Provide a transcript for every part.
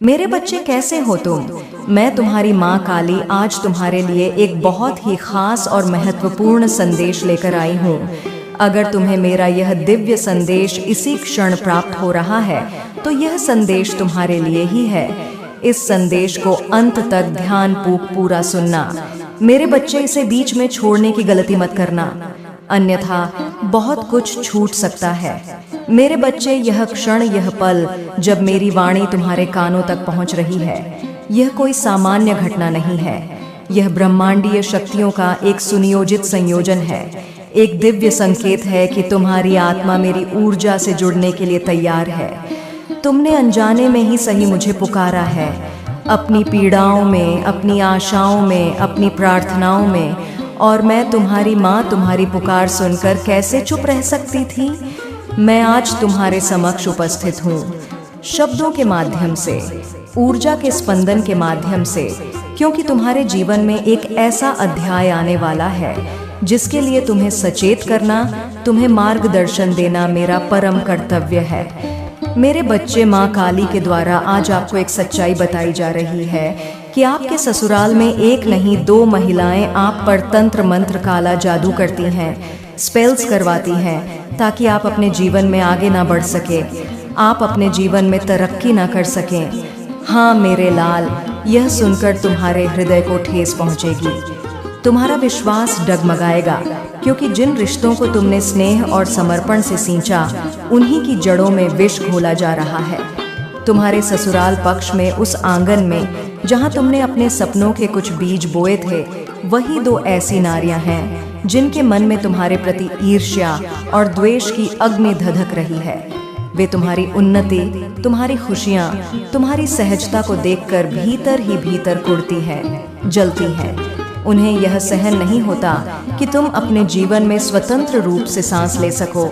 मेरे बच्चे कैसे हो तुम? मैं तुम्हारी माँ काली आज तुम्हारे लिए एक बहुत ही खास और महत्वपूर्ण संदेश लेकर आई हूँ। अगर तुम्हें मेरा यह दिव्य संदेश इसी क्षण प्राप्त हो रहा है तो यह संदेश तुम्हारे लिए ही है। इस संदेश को अंत तक ध्यानपूर्वक पूरा सुनना। मेरे बच्चे, इसे बीच में छोड़ने की गलती मत करना, अन्यथा बहुत कुछ छूट सकता है। मेरे बच्चे, यह क्षण, यह पल जब मेरी वाणी तुम्हारे कानों तक पहुंच रही है, यह कोई सामान्य घटना नहीं है। यह ब्रह्मांडीय शक्तियों का एक सुनियोजित संयोजन है, एक दिव्य संकेत है कि तुम्हारी आत्मा मेरी ऊर्जा से जुड़ने के लिए तैयार है। तुमने अनजाने में ही सही मुझे पुकारा है, अपनी पीड़ाओं में, अपनी आशाओं में, अपनी प्रार्थनाओं में, और मैं तुम्हारी माँ तुम्हारी पुकार सुनकर कैसे चुप रह सकती थी। मैं आज तुम्हारे समक्ष उपस्थित हूँ, शब्दों के माध्यम से, ऊर्जा के स्पंदन के माध्यम से, क्योंकि तुम्हारे जीवन में एक ऐसा अध्याय आने वाला है जिसके लिए तुम्हें सचेत करना, तुम्हें मार्गदर्शन देना मेरा परम कर्तव्य है। मेरे बच्चे, माँ काली के द्वारा आज आपको एक सच्चाई बताई जा रही है कि आपके ससुराल में एक नहीं दो महिलाएं आप पर तंत्र मंत्र काला जादू करती हैं, स्पेल्स करवाती हैं, ताकि आप अपने जीवन में आगे ना बढ़ सके, आप अपने जीवन में तरक्की ना कर सकें। हाँ मेरे लाल, यह सुनकर तुम्हारे हृदय को ठेस पहुँचेगी, तुम्हारा विश्वास डगमगाएगा, क्योंकि जिन रिश्तों को तुमने स्नेह और समर्पण से सींचा उन्हीं की जड़ों में विष घोला जा रहा है। तुम्हारे ससुराल पक्ष में, उस आंगन में जहां तुमने अपने सपनों के कुछ बीज बोए थे, वही दो ऐसी नारियां हैं जिनके मन में तुम्हारे प्रति ईर्ष्या और द्वेष की अग्नि धधक रही है। वे तुम्हारी उन्नति, तुम्हारी खुशियां, तुम्हारी सहजता को देखकर भीतर ही भीतर कुढ़ती हैं, जलती हैं। उन्हें यह सहन नहीं होता कि तुम अपने जीवन में स्वतंत्र रूप से सांस ले सको,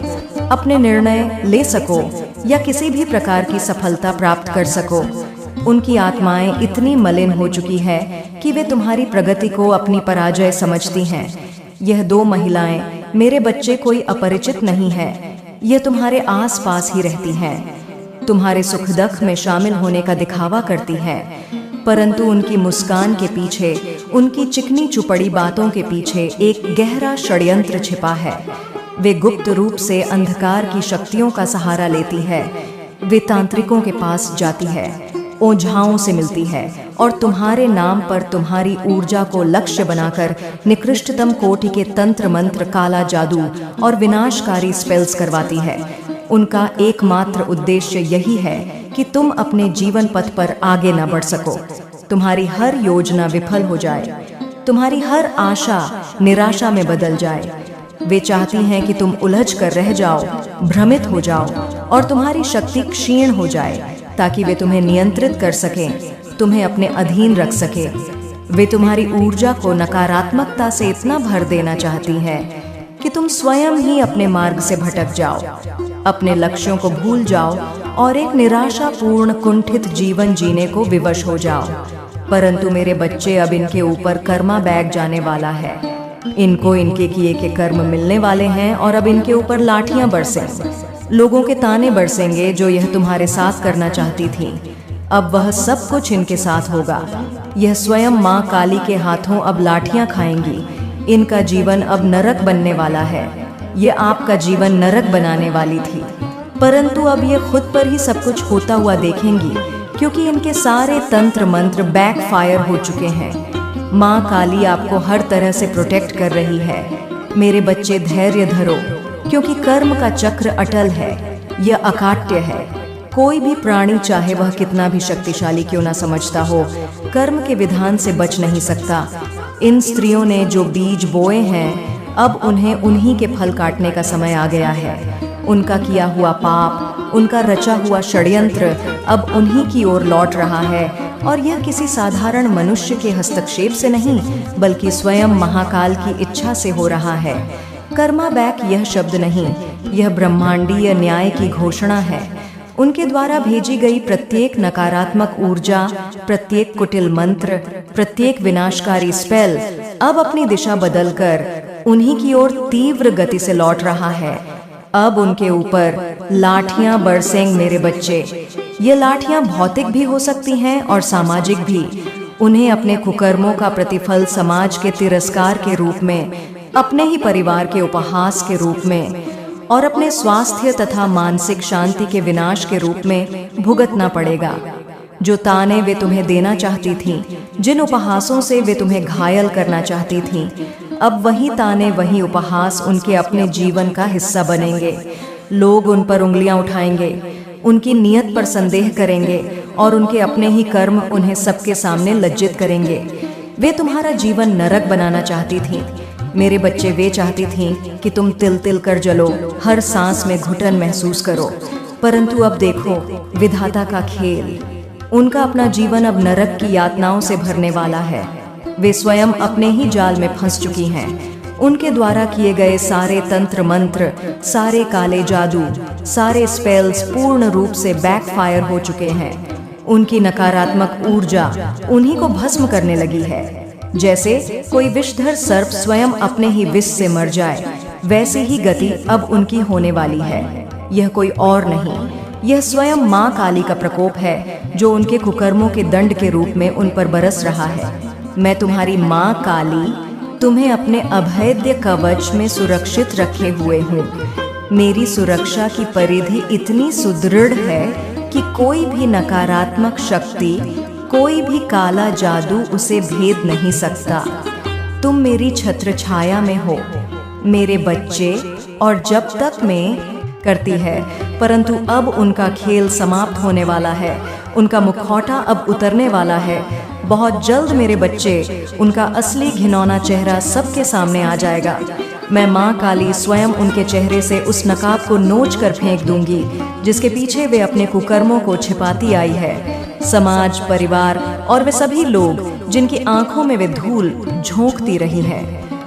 अपने निर्णय ले सको या किसी भी प्रकार की सफलता प्राप्त कर सको। उनकी आत्माएं इतनी मलिन हो चुकी है कि वे तुम्हारी प्रगति को अपनी पराजय समझती हैं। यह दो महिलाएं, मेरे बच्चे, कोई अपरिचित नहीं है, यह तुम्हारे आसपास ही रहती हैं, तुम्हारे सुख दुख में शामिल होने का दिखावा करती हैं, परंतु उनकी मुस्कान के पीछे, उनकी चिकनी चुपड़ी बातों के पीछे एक गहरा षड्यंत्र छिपा है। वे गुप्त रूप से अंधकार की शक्तियों का सहारा लेती है। वे तांत्रिकों के पास जाती है, ओझाओं से मिलती है और तुम्हारे नाम पर तुम्हारी ऊर्जा को लक्ष्य बनाकर निकृष्टतम कोटि के तंत्र मंत्र, काला जादू और विनाशकारी स्पेल्स करवाती है। उनका एकमात्र उद्देश्य यही है कि तुम अपने जीवन पथ पर आगे न बढ़ सको, तुम्हारी हर योजना विफल हो जाए, तुम्हारी हर आशा निराशा में बदल जाए। वे चाहती हैं कि तुम उलझ कर रह जाओ, भ्रमित हो जाओ और तुम्हारी शक्ति क्षीण हो जाए, ताकि वे तुम्हें नियंत्रित कर सकें, तुम्हें अपने अधीन रख सकें। वे तुम्हारी ऊर्जा को नकारात्मकता से इतना भर देना चाहती हैं कि तुम स्वयं ही अपने मार्ग से भटक जाओ, अपने लक्ष्यों को भूल जाओ और एक निराशापूर्ण कुंठित जीवन जीने को विवश हो जाओ। परंतु मेरे बच्चे, अब इनके ऊपर कर्मा बैग जाने वाला है, इनको इनके किए के कर्म मिलने वाले हैं और अब इनके ऊपर लाठियां बरसेंगी, लोगों के ताने बरसेंगे जो यह तुम्हारे साथ करना चाहती थी। अब वह सब कुछ इनके साथ होगा। यह स्वयं माँ काली के हाथों अब लाठियां खाएंगी। इनका जीवन अब नरक बनने वाला है। ये आपका जीवन नरक बनाने वाली थी, परंतु अब ये खुद पर ही सब कुछ होता हुआ देखेंगी, क्योंकि इनके सारे तंत्र मंत्र बैकफायर हो चुके हैं। माँ काली आपको हर तरह से प्रोटेक्ट कर रही है। मेरे बच्चे, धैर्य धरो, क्योंकि कर्म का चक्र अटल है, यह अकाट्य है। कोई भी प्राणी, चाहे वह कितना भी शक्तिशाली क्यों ना समझता हो, कर्म के विधान से बच नहीं सकता। इन स्त्रियों ने जो बीज बोए हैं, अब उन्हें उन्हीं के फल काटने का समय आ गया है। उनका किया हुआ पाप, उनका रचा हुआ षड्यंत्र अब उन्हीं की ओर लौट रहा है, और यह किसी साधारण मनुष्य के हस्तक्षेप से नहीं, बल्कि स्वयं महाकाल की इच्छा से हो रहा है। कर्मा बैक यह शब्द नहीं, यह ब्रह्मांडीय न्याय की घोषणा है। उनके द्वारा भेजी गई प्रत्येक नकारात्मक ऊर्जा, प्रत्येक कुटिल मंत्र, प्रत्येक विनाशकारी स्पेल अब अपनी दिशा बदलकर उन्हीं की ओर तीव्र गति से लौट रहा है। अब उनके ऊपर लाठियां बरसेंग मेरे बच्चे। ये लाठियां भौतिक भी हो सकती हैं और सामाजिक भी। उन्हें अपने कुकर्मों का प्रतिफल समाज के तिरस्कार के रूप में, अपने ही परिवार के उपहास के रूप में और अपने स्वास्थ्य तथा मानसिक शांति के विनाश के रूप में भुगतना पड़ेगा। जो ताने वे तुम्हें देना चाहती थीं, जिन उपहासों से वे तुम्हें घायल करना चाहती थीं, अब वही ताने वही उपहास उनके अपने जीवन का हिस्सा बनेंगे। लोग उन पर उंगलियां उठाएंगे, उनकी नीयत पर संदेह करेंगे और उनके अपने ही कर्म उन्हें सबके सामने लज्जित करेंगे। वे तुम्हारा जीवन नरक बनाना चाहती थीं। मेरे बच्चे, वे चाहती थीं कि तुम तिल तिल कर जलो, हर सांस में घुटन महसूस करो। परंतु अब देखो विधाता का खेल। उनका अपना जीवन अब नरक की यातनाओं से भरने वाला है। वे स्वयं अपने ही जाल में फंस चुकी हैं। उनके द्वारा किए गए सारे तंत्र मंत्र, सारे काले जादू, सारे स्पेल्स पूर्ण रूप से बैकफायर हो चुके हैं। उनकी नकारात्मक ऊर्जा उन्हीं को भस्म करने लगी है। जैसे कोई विषधर सर्प स्वयं अपने ही विष से मर जाए, वैसी ही गति अब उनकी होने वाली है। यह कोई और नहीं, यह स्वयं माँ काली का प्रकोप है जो उनके कुकर्मों के दंड के रूप में उन पर बरस रहा है। मैं तुम्हारी माँ काली तुम्हें अपने अभेद्य कवच में सुरक्षित रखे हुए हूँ। मेरी सुरक्षा की परिधि इतनी सुदृढ़ है कि कोई भी नकारात्मक शक्ति, कोई भी काला जादू उसे भेद नहीं सकता। तुम मेरी छत्र छाया में हो मेरे बच्चे, और जब तक मैं करती है, परंतु अब उनका खेल समाप्त होने वाला है। उनका मुखौटा अब उतरने वाला है। बहुत जल्द मेरे बच्चे, उनका असली घिनौना चेहरा सबके सामने आ जाएगा। मैं माँ काली स्वयं उनके चेहरे से उस नकाब को नोच कर फेंक दूंगी जिसके पीछे वे अपने कुकर्मों को छिपाती आई है। समाज, परिवार और वे सभी लोग जिनकी आंखों में वे धूल झोंकती रही है,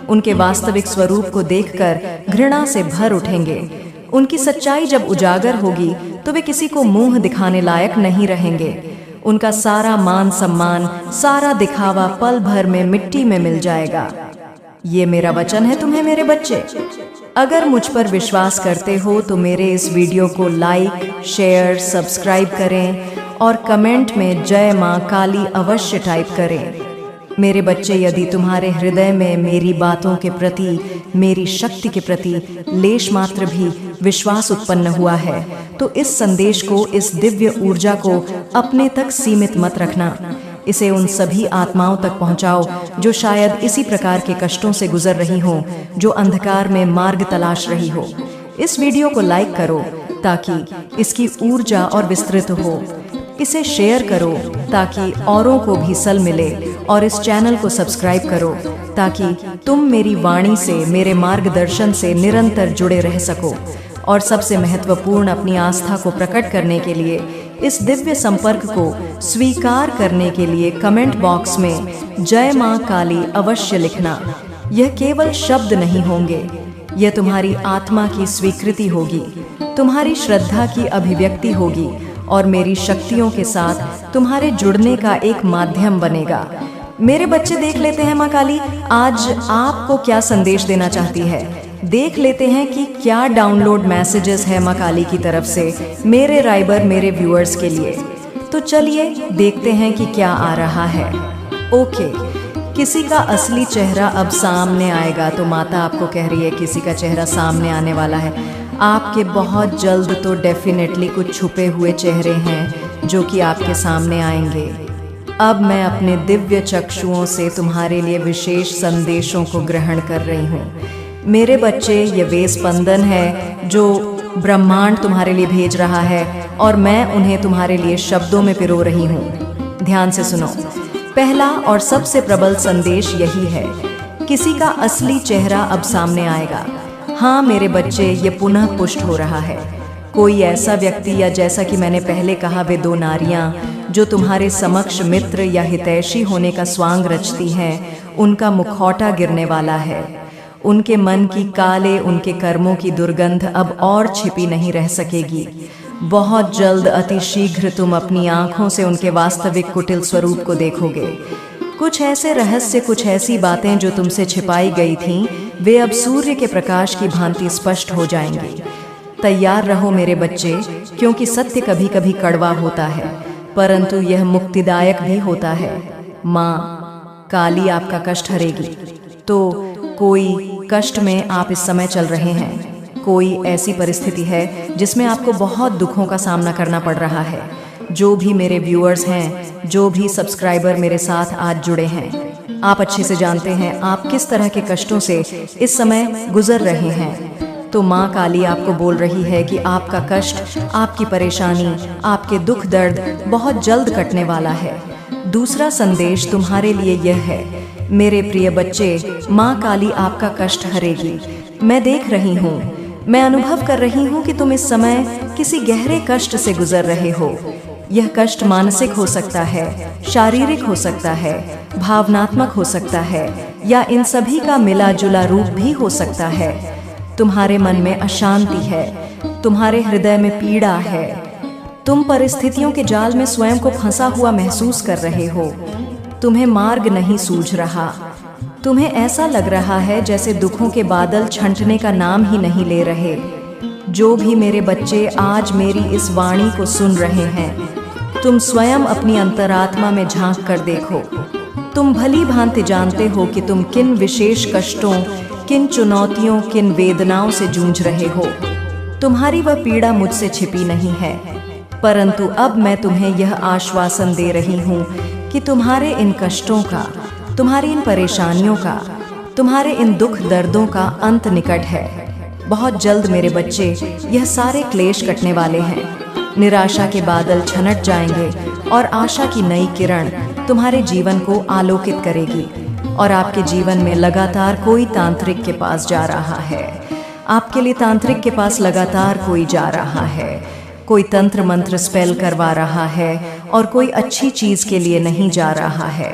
उनके वास्तविक स्वरूप को देखकर घृणा से भर उठेंगे। उनकी सच्चाई जब उजागर होगी तो वे किसी को मुंह दिखाने लायक नहीं रहेंगे। उनका सारा मान सम्मान, सारा दिखावा पल भर में मिट्टी में मिल जाएगा। ये मेरा वचन है तुम्हें मेरे बच्चे। अगर मुझ पर विश्वास करते हो तो मेरे इस वीडियो को लाइक, शेयर, सब्सक्राइब करें और कमेंट में जय माँ काली अवश्य टाइप करें। मेरे बच्चे, यदि तुम्हारे हृदय में मेरी बातों के प्रति, मेरी शक्ति के प्रति लेश मात्र भी विश्वास उत्पन्न हुआ है तो इस संदेश को, इस दिव्य ऊर्जा को अपने तक सीमित मत रखना। इसे उन सभी आत्माओं तक पहुंचाओ जो शायद इसी प्रकार के कष्टों से गुजर रही हों, जो अंधकार में मार्ग तलाश रही हो। इस वीडियो को लाइक करो ताकि इसकी ऊर्जा और विस्तृत हो। इसे शेयर करो ताकि औरों को भी सल मिले और इस चैनल को सब्सक्राइब करो ताकि तुम मेरी वाणी से, मेरे मार्गदर्शन से निरंतर जुड़े रह सको। और सबसे महत्वपूर्ण, अपनी आस्था को प्रकट करने के लिए, इस दिव्य संपर्क को स्वीकार करने के लिए कमेंट बॉक्स में जय माँ काली अवश्य लिखना। यह केवल शब्द नहीं होंगे, यह तुम्हारी आत्मा की स्वीकृति होगी, तुम्हारी श्रद्धा की अभिव्यक्ति होगी और मेरी शक्तियों के साथ तुम्हारे जुड़ने का एक माध्यम बनेगा। मेरे बच्चे, देख लेते हैं माँ काली आज आपको क्या संदेश देना चाहती है। देख लेते हैं कि क्या डाउनलोड मैसेजेस है माँ काली की तरफ से मेरे राइबर, मेरे व्यूअर्स के लिए। तो चलिए देखते हैं कि क्या आ रहा है। ओके, किसी का असली चेहरा अब सामने आएगा। तो माता आपको कह रही है किसी का चेहरा सामने आने वाला है आपके बहुत जल्द। तो डेफिनेटली कुछ छुपे हुए चेहरे हैं जो कि आपके सामने आएंगे। अब मैं अपने दिव्य चक्षुओं से तुम्हारे लिए विशेष संदेशों को ग्रहण कर रही हूँ। मेरे बच्चे, ये वे स्पंदन है जो ब्रह्मांड तुम्हारे लिए भेज रहा है और मैं उन्हें तुम्हारे लिए शब्दों में पिरो रही हूँ। ध्यान से सुनो। पहला और सबसे प्रबल संदेश यही है, किसी का असली चेहरा अब सामने आएगा। हाँ मेरे बच्चे, ये पुनः पुष्ट हो रहा है। कोई ऐसा व्यक्ति, या जैसा कि मैंने पहले कहा, वे दो नारियां जो तुम्हारे समक्ष मित्र या हितैषी होने का स्वांग रचती हैं, उनका मुखौटा गिरने वाला है। उनके मन की काले, उनके कर्मों की दुर्गंध अब और छिपी नहीं रह सकेगी। बहुत जल्द, अति शीघ्र तुम अपनी आंखों से उनके वास्तविक कुटिल स्वरूप को देखोगे। कुछ ऐसे रहस्य, कुछ ऐसी बातें जो तुमसे छिपाई गई थीं, वे अब सूर्य के प्रकाश की भांति स्पष्ट हो जाएंगी। तैयार रहो मेरे बच्चे, क्योंकि सत्य कभी कभी कड़वा होता है, परंतु यह मुक्तिदायक भी होता है। माँ काली आपका कष्ट हरेगी। तो कोई कष्ट में आप इस समय चल रहे हैं, कोई ऐसी परिस्थिति है जिसमें आपको बहुत दुखों का सामना करना पड़ रहा है। जो भी मेरे व्यूअर्स हैं, जो भी सब्सक्राइबर मेरे साथ आज जुड़े हैं, आप अच्छे से जानते हैं आप किस तरह के कष्टों से इस समय गुजर रहे हैं। तो माँ काली आपको बोल रही है कि आपका कष्ट, आपकी परेशानी, आपके दुख दर्द बहुत जल्द कटने वाला है। दूसरा संदेश तुम्हारे लिए यह है, मेरे प्रिय बच्चे, माँ काली आपका कष्ट हरेगी। मैं देख रही हूँ, मैं अनुभव कर रही हूँ कि तुम इस समय किसी गहरे कष्ट से गुजर रहे हो। यह कष्ट मानसिक हो सकता है, शारीरिक हो सकता है, भावनात्मक हो सकता है, या इन सभी का मिला जुला रूप भी हो सकता है। तुम्हारे मन में अशांति है, तुम्हारे हृदय में पीड़ा है, तुम परिस्थितियों के जाल में स्वयं को फंसा हुआ महसूस कर रहे हो। तुम्हें मार्ग नहीं सूझ रहा, तुम्हें ऐसा लग रहा है जैसे दुखों के बादल छंटने का नाम ही नहीं ले रहे। जो भी मेरे बच्चे आज मेरी इस वाणी को सुन रहे हैं, तुम स्वयं अपनी अंतरात्मा में झांक कर देखो। तुम भली भांति जानते हो कि तुम किन विशेष कष्टों, किन चुनौतियों, किन वेदनाओं से जूझ रहे हो। तुम्हारी वह पीड़ा मुझसे छिपी नहीं है, परंतु अब मैं तुम्हें यह आश्वासन दे रही हूँ कि तुम्हारे इन कष्टों का, तुम्हारी इन परेशानियों का, तुम्हारे इन दुख दर्दों का अंत निकट है। बहुत जल्द मेरे बच्चे यह सारे क्लेश कटने वाले हैं। निराशा के बादल छनट जाएंगे और आशा की नई किरण तुम्हारे जीवन को आलोकित करेगी। और आपके जीवन में लगातार कोई तांत्रिक के पास जा रहा है, आपके लिए तांत्रिक के पास लगातार कोई जा रहा है। कोई तंत्र मंत्र स्पेल करवा रहा है और कोई अच्छी चीज के लिए नहीं जा रहा है,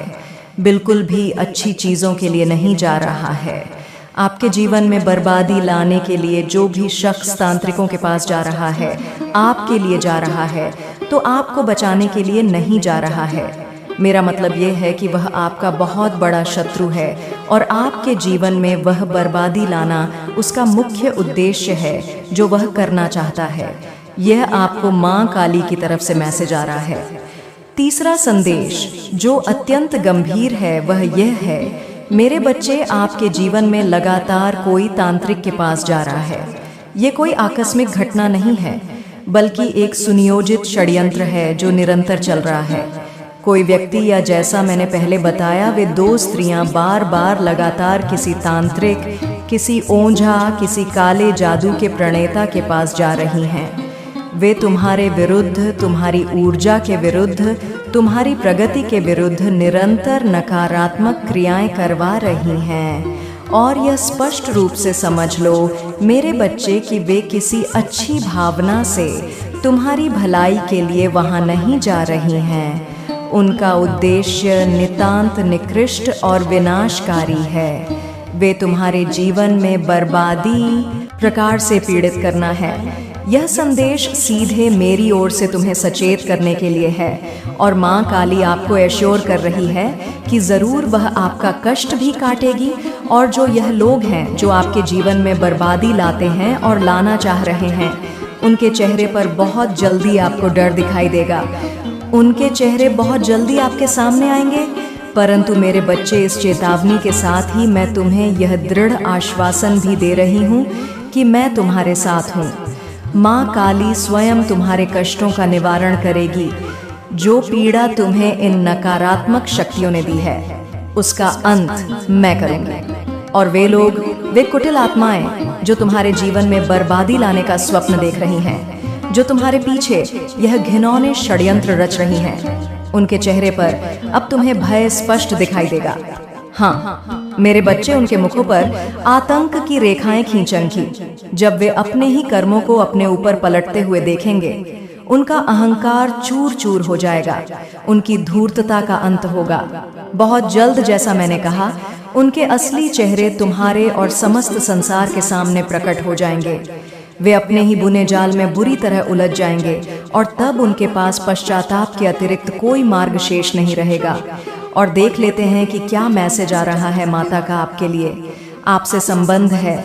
बिल्कुल भी अच्छी चीजों के लिए नहीं जा रहा है। आपके जीवन में बर्बादी लाने के लिए जो भी शख्स तांत्रिकों के पास जा रहा है, आपके लिए जा रहा है, तो आपको बचाने के लिए नहीं जा रहा है। मेरा मतलब ये है कि वह आपका बहुत बड़ा शत्रु है और आपके जीवन में वह बर्बादी लाना उसका मुख्य उद्देश्य है जो वह करना चाहता है। यह आपको माँ काली की तरफ से मैसेज आ रहा है। तीसरा संदेश जो अत्यंत गंभीर है वह यह है, मेरे बच्चे, आपके जीवन में लगातार कोई तांत्रिक के पास जा रहा है। ये कोई आकस्मिक घटना नहीं है, बल्कि एक सुनियोजित षड्यंत्र है जो निरंतर चल रहा है। कोई व्यक्ति, या जैसा मैंने पहले बताया, वे दो स्त्रियां बार बार लगातार किसी तांत्रिक, किसी ओंझा, किसी काले जादू के प्रणेता के पास जा रही हैं। वे तुम्हारे विरुद्ध, तुम्हारी ऊर्जा के विरुद्ध, तुम्हारी प्रगति के विरुद्ध निरंतर नकारात्मक क्रियाएं करवा रही हैं। और यह स्पष्ट रूप से समझ लो मेरे बच्चे कि वे किसी अच्छी भावना से तुम्हारी भलाई के लिए वहां नहीं जा रही हैं। उनका उद्देश्य नितांत निकृष्ट और विनाशकारी है। वे तुम्हारे जीवन में बर्बादी प्रकार से पीड़ित करना है। यह संदेश सीधे मेरी ओर से तुम्हें सचेत करने के लिए है और माँ काली आपको एश्योर कर रही है कि ज़रूर वह आपका कष्ट भी काटेगी। और जो यह लोग हैं जो आपके जीवन में बर्बादी लाते हैं और लाना चाह रहे हैं, उनके चेहरे पर बहुत जल्दी आपको डर दिखाई देगा। उनके चेहरे बहुत जल्दी आपके सामने आएंगे। परंतु मेरे बच्चे, इस चेतावनी के साथ ही मैं तुम्हें यह दृढ़ आश्वासन भी दे रही हूँ कि मैं तुम्हारे साथ हूँ। माँ काली स्वयं तुम्हारे कष्टों का निवारण करेगी। जो पीड़ा तुम्हें इन नकारात्मक शक्तियों ने दी है, उसका अंत मैं करूँगी। और वे लोग, वे कुटिल आत्माएं जो तुम्हारे जीवन में बर्बादी लाने का स्वप्न देख रही हैं, जो तुम्हारे पीछे यह घिनौने षड्यंत्र रच रही हैं, उनके चेहरे पर अब तुम्हें भय स्पष्ट दिखाई देगा। हाँ मेरे बच्चे, उनके मुखों पर आतंक की रेखाएं खींचेंगी। जब वे अपने ही कर्मों को अपने ऊपर पलटते हुए देखेंगे, उनका अहंकार चूर चूर हो जाएगा, उनकी धूर्तता का अंत होगा। बहुत जल्द, जैसा मैंने कहा, उनके असली चेहरे तुम्हारे और समस्त संसार के सामने प्रकट हो जाएंगे। वे अपने ही बुने जाल में बुरी तरह उलझ जाएंगे और तब उनके पास पश्चाताप के अतिरिक्त कोई मार्ग शेष नहीं रहेगा। और देख लेते हैं कि क्या मैसेज आ रहा है माता का आपके लिए। आपसे संबंध है,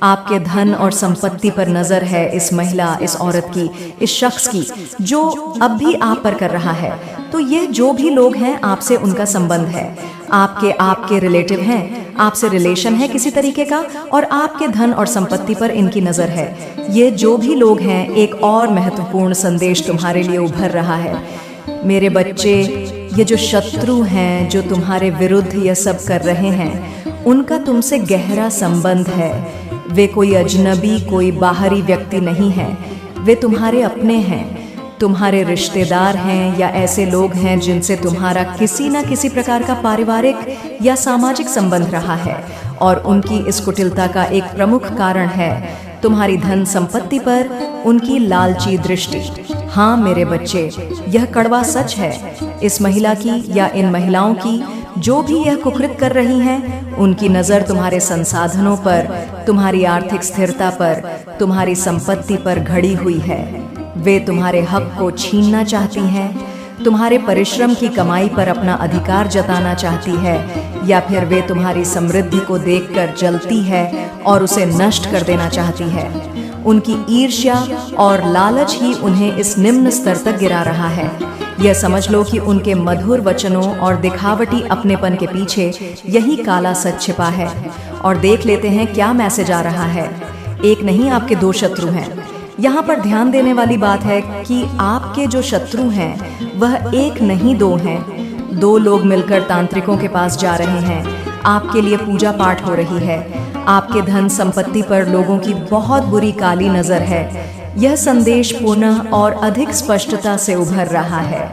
आपके धन और संपत्ति पर नजर है इस महिला, इस औरत की, इस शख्स की जो अब भी आप पर कर रहा है। तो ये जो भी लोग हैं आपसे उनका संबंध है, आपके रिलेटिव हैं, आपसे रिलेशन है किसी तरीके का, और आपके धन और संपत्ति पर इनकी नजर है। ये जो भी लोग हैं, एक और महत्वपूर्ण संदेश तुम्हारे लिए उभर रहा है। मेरे बच्चे, ये जो शत्रु हैं जो तुम्हारे विरुद्ध यह सब कर रहे हैं, उनका तुमसे गहरा संबंध है। वे कोई अजनबी, कोई बाहरी व्यक्ति नहीं है, वे तुम्हारे अपने हैं, तुम्हारे रिश्तेदार हैं, या ऐसे लोग हैं जिनसे तुम्हारा किसी न किसी प्रकार का पारिवारिक या सामाजिक संबंध रहा है। और उनकी इस कुटिलता का एक प्रमुख कारण है तुम्हारी धन संपत्ति पर उनकी लालची दृष्टि। हाँ मेरे बच्चे, यह कड़वा सच है। इस महिला की या इन महिलाओं की जो भी यह कुकृत कर रही हैं, उनकी नज़र तुम्हारे संसाधनों पर, तुम्हारी आर्थिक स्थिरता पर, तुम्हारी संपत्ति पर घड़ी हुई है। वे तुम्हारे हक को छीनना चाहती हैं, तुम्हारे परिश्रम की कमाई पर अपना अधिकार जताना चाहती है, या फिर वे तुम्हारी समृद्धि को देखकर जलती है और उसे नष्ट कर देना चाहती है। उनकी ईर्ष्या और लालच ही उन्हें इस निम्न स्तर तक गिरा रहा है। यह समझ लो कि उनके मधुर वचनों और दिखावटी अपनेपन के पीछे यही काला सच छिपा है। और देख लेते हैं क्या मैसेज आ रहा है। एक नहीं, आपके दो शत्रु हैं। यहाँ पर ध्यान देने वाली बात है कि आपके जो शत्रु हैं वह एक नहीं दो हैं। दो लोग मिलकर तांत्रिकों के पास जा रहे हैं, आपके लिए पूजा पाठ हो रही है, आपके धन संपत्ति पर लोगों की बहुत बुरी काली नजर है। यह संदेश पुनः और अधिक स्पष्टता से उभर रहा है।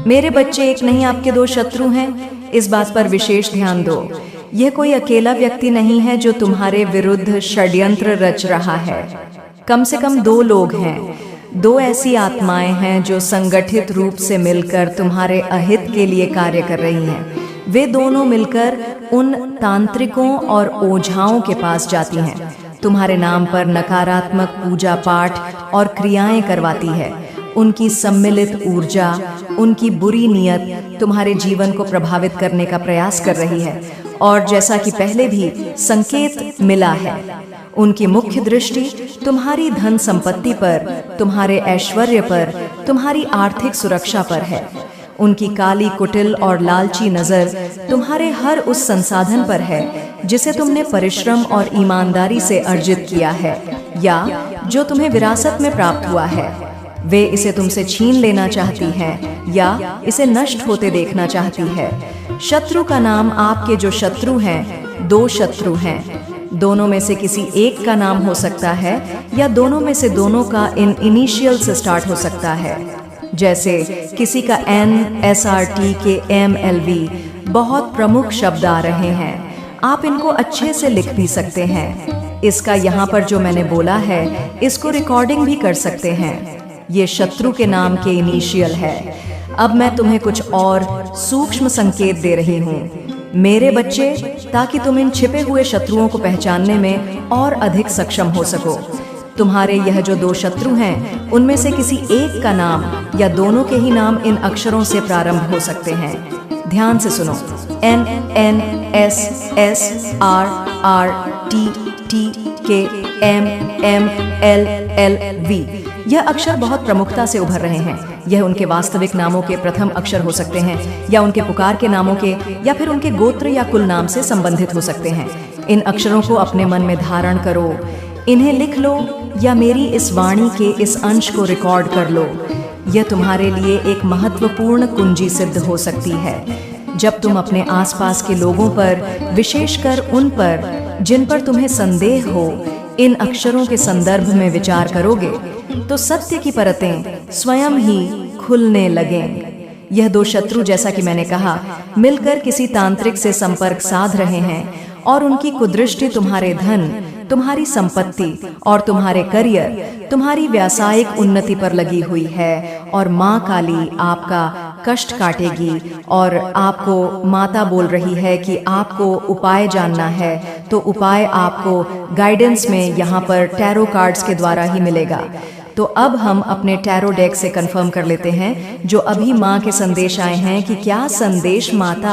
मेरे बच्चे, एक नहीं आपके दो शत्रु हैं, इस बात पर विशेष ध्यान दो। यह कोई अकेला व्यक्ति नहीं है जो तुम्हारे विरुद्ध षड्यंत्र रच रहा है। कम से कम दो लोग हैं, दो ऐसी आत्माएं हैं जो संगठित रूप से मिलकर तुम्हारे अहित के लिए कार्य कर रही हैं। वे दोनों मिलकर उन तांत्रिकों और ओझाओं के पास जाती हैं, तुम्हारे नाम पर नकारात्मक पूजा पाठ और क्रियाएं करवाती है। उनकी सम्मिलित ऊर्जा, उनकी बुरी नियत तुम्हारे जीवन को प्रभावित करने का प्रयास कर रही है। और जैसा कि पहले भी संकेत मिला है, उनकी मुख्य दृष्टि तुम्हारी धन संपत्ति पर, तुम्हारे ऐश्वर्य पर, तुम्हारी आर्थिक सुरक्षा पर है। उनकी काली, कुटिल और लालची नजर तुम्हारे हर उस संसाधन पर है जिसे तुमने परिश्रम और ईमानदारी से अर्जित किया है, या जो तुम्हें विरासत में प्राप्त हुआ है। वे इसे तुमसे छीन लेना चाहती हैं या इसे नष्ट होते देखना चाहती है। शत्रु का नाम, आपके जो शत्रु हैं, दो शत्रु हैं। दोनों में से किसी एक का नाम हो सकता है, या दोनों में से दोनों का इन इनिशियल से स्टार्ट हो सकता है। जैसे किसी का NSRTKMLV बहुत प्रमुख शब्द आ रहे हैं। आप इनको अच्छे से लिख भी सकते हैं। इसका यहाँ पर जो मैंने बोला है, इसको रिकॉर्डिंग भी कर सकते हैं। ये शत्रु के नाम के इनिशियल है। अब मैं तुम्हें कुछ और सूक्ष्म संकेत दे रही हूँ मेरे बच्चे, ताकि तुम इन छिपे हुए शत्रुओं को पहचानने में और अधिक सक्षम हो सको। तुम्हारे यह जो दो शत्रु हैं, उनमें से किसी एक का नाम या दोनों के ही नाम इन अक्षरों से प्रारंभ हो सकते हैं। ध्यान से सुनो, NNSSRRTTKMMLLV। यह अक्षर बहुत प्रमुखता से उभर रहे हैं। यह उनके वास्तविक नामों के प्रथम अक्षर हो सकते हैं, या उनके पुकार के नामों के, या फिर उनके गोत्र या कुल नाम से संबंधित हो सकते हैं। इन अक्षरों को अपने मन में धारण करो, इन्हें लिख लो, या मेरी इस वाणी के इस अंश को रिकॉर्ड कर लो। यह तुम्हारे लिए एक महत्वपूर्ण कुंजी सिद्ध हो सकती है। जब तुम अपने आसपास के लोगों पर, विशेषकर उन पर जिन पर तुम्हें संदेह हो, इन अक्षरों के संदर्भ में विचार करोगे, तो सत्य की परतें स्वयं ही खुलने लगेंगे। यह दो शत्रु, जैसा कि मैंने कहा, मिलकर किसी तांत्रिक से संपर्क साध रहे हैं, और उनकी कुदृष्टि तुम्हारे धन, तुम्हारी संपत्ति और तुम्हारे करियर, तुम्हारी व्यावसायिक उन्नति पर लगी हुई है। और माँ काली आपका कष्ट काटेगी, और आपको माता बोल रही है कि आपको उपाय जानना है, तो उपाय आपको गाइडेंस में यहाँ पर टैरो कार्ड्स के द्वारा ही मिलेगा। तो अब हम अपने टैरो डेक से कंफर्म कर लेते हैं जो अभी माँ के संदेश आए हैं कि क्या संदेश माता